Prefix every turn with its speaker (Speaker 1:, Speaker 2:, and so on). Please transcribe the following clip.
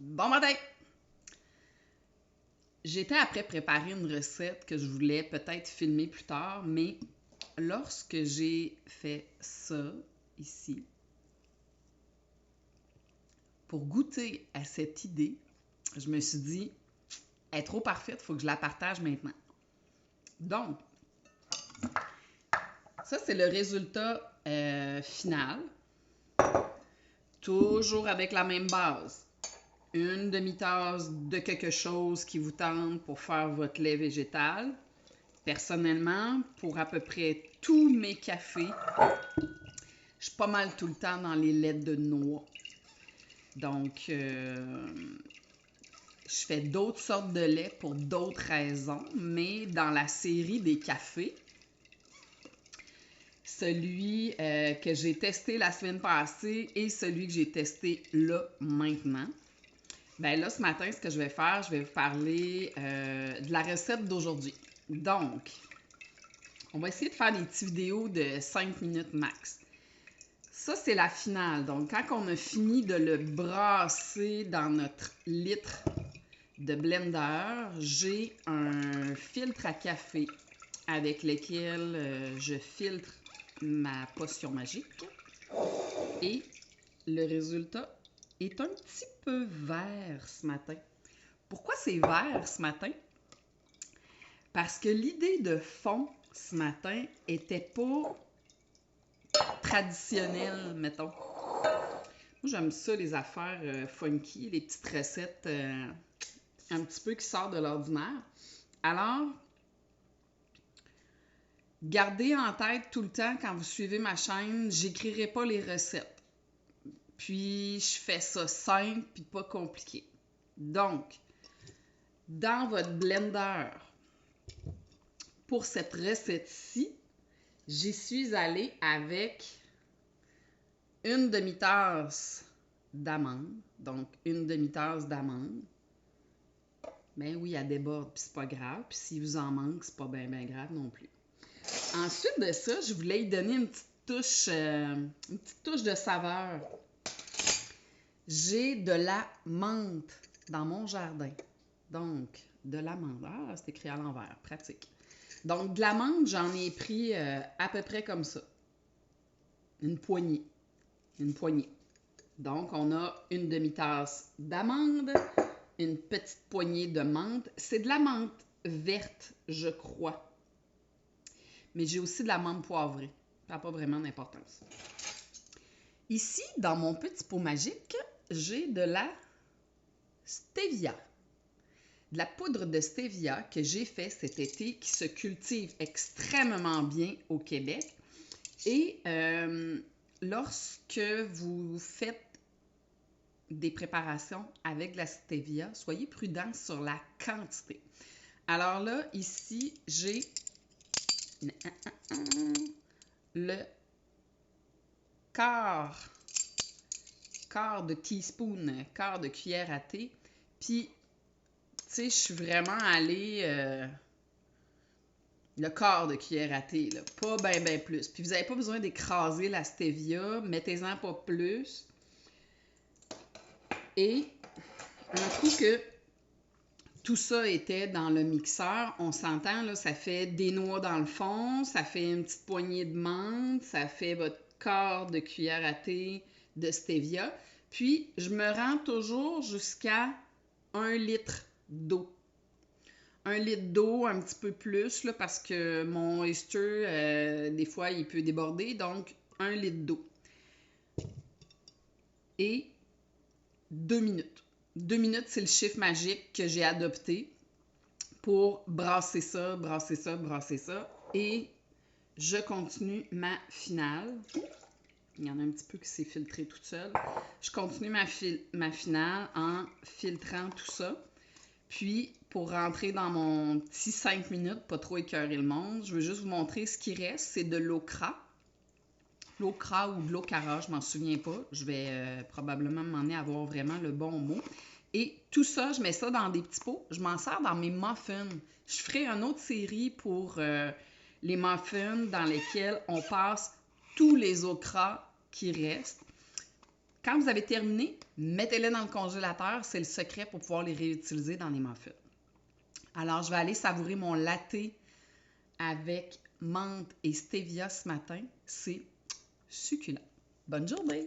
Speaker 1: Bon matin! J'étais après préparer une recette que je voulais peut-être filmer plus tard, mais lorsque j'ai fait ça ici, pour goûter à cette idée, je me suis dit, elle est trop parfaite, il faut que je la partage maintenant. Donc, ça c'est le résultat final, toujours avec la même base. Une demi-tasse de quelque chose qui vous tente pour faire votre lait végétal. Personnellement, pour à peu près tous mes cafés, je suis pas mal tout le temps dans les laits de noix. Donc, je fais d'autres sortes de lait pour d'autres raisons, mais dans la série des cafés, celui que j'ai testé la semaine passée et celui que j'ai testé là maintenant. Ben là, ce matin, ce que je vais faire, je vais vous parler de la recette d'aujourd'hui. Donc, on va essayer de faire des petites vidéos de 5 minutes max. Ça, c'est la finale. Donc, quand on a fini de le brasser dans notre litre de blender, j'ai un filtre à café avec lequel je filtre ma potion magique. Et le résultat est un petit peu vert ce matin. Pourquoi c'est vert ce matin? Parce que l'idée de fond ce matin était pas traditionnelle, mettons. Moi, j'aime ça, les affaires funky, les petites recettes un petit peu qui sortent de l'ordinaire. Alors, gardez en tête tout le temps, quand vous suivez ma chaîne, j'écrirai pas les recettes. Puis, je fais ça simple puis pas compliqué. Donc, dans votre blender, pour cette recette-ci, j'y suis allée avec une demi-tasse d'amandes. Donc, une demi-tasse d'amandes. Ben oui, elle déborde, puis c'est pas grave. Puis s'il vous en manque, c'est pas bien grave non plus. Ensuite de ça, je voulais y donner une petite touche de saveur. J'ai de la menthe dans mon jardin. Donc, de la menthe. Ah, c'est écrit à l'envers, pratique. Donc, de la menthe, j'en ai pris à peu près comme ça. Une poignée. Une poignée. Donc, on a une demi-tasse d'amandes, une petite poignée de menthe. C'est de la menthe verte, je crois. Mais j'ai aussi de la menthe poivrée. Ça n'a pas vraiment d'importance. Ici, dans mon petit pot magique, j'ai de la stevia. De la poudre de stevia que j'ai fait cet été, qui se cultive extrêmement bien au Québec. Et lorsque vous faites des préparations avec de la stevia, soyez prudent sur la quantité. Alors là, ici, j'ai le quart de teaspoon, quart de cuillère à thé. Puis, tu sais, je suis vraiment allée le quart de cuillère à thé, là, pas bien plus. Puis, vous n'avez pas besoin d'écraser la stevia, mettez-en pas plus. Et un coup que tout ça était dans le mixeur, on s'entend, là, ça fait des noix dans le fond, ça fait une petite poignée de menthe, ça fait votre quart de cuillère à thé de stevia. Puis, je me rends toujours jusqu'à 1 litre d'eau. 1 litre d'eau, un petit peu plus, là, parce que mon oyster, des fois, il peut déborder. Donc, 1 litre d'eau. Et 2 minutes. 2 minutes, c'est le chiffre magique que j'ai adopté pour brasser ça, brasser ça, brasser ça. Et je continue ma finale. Il y en a un petit peu qui s'est filtré toute seule. Je continue ma finale en filtrant tout ça. Puis, pour rentrer dans mon petit 5 minutes, pas trop écœurer le monde, je veux juste vous montrer ce qui reste. C'est de l'okra. L'okra ou de l'okara, je m'en souviens pas. Je vais probablement m'en avoir vraiment le bon mot. Et tout ça, je mets ça dans des petits pots. Je m'en sers dans mes muffins. Je ferai une autre série pour les muffins dans lesquels on passe tous les okras qui restent. Quand vous avez terminé, mettez-les dans le congélateur. C'est le secret pour pouvoir les réutiliser dans les muffins. Alors, je vais aller savourer mon latte avec menthe et stevia ce matin. C'est succulent. Bonne journée!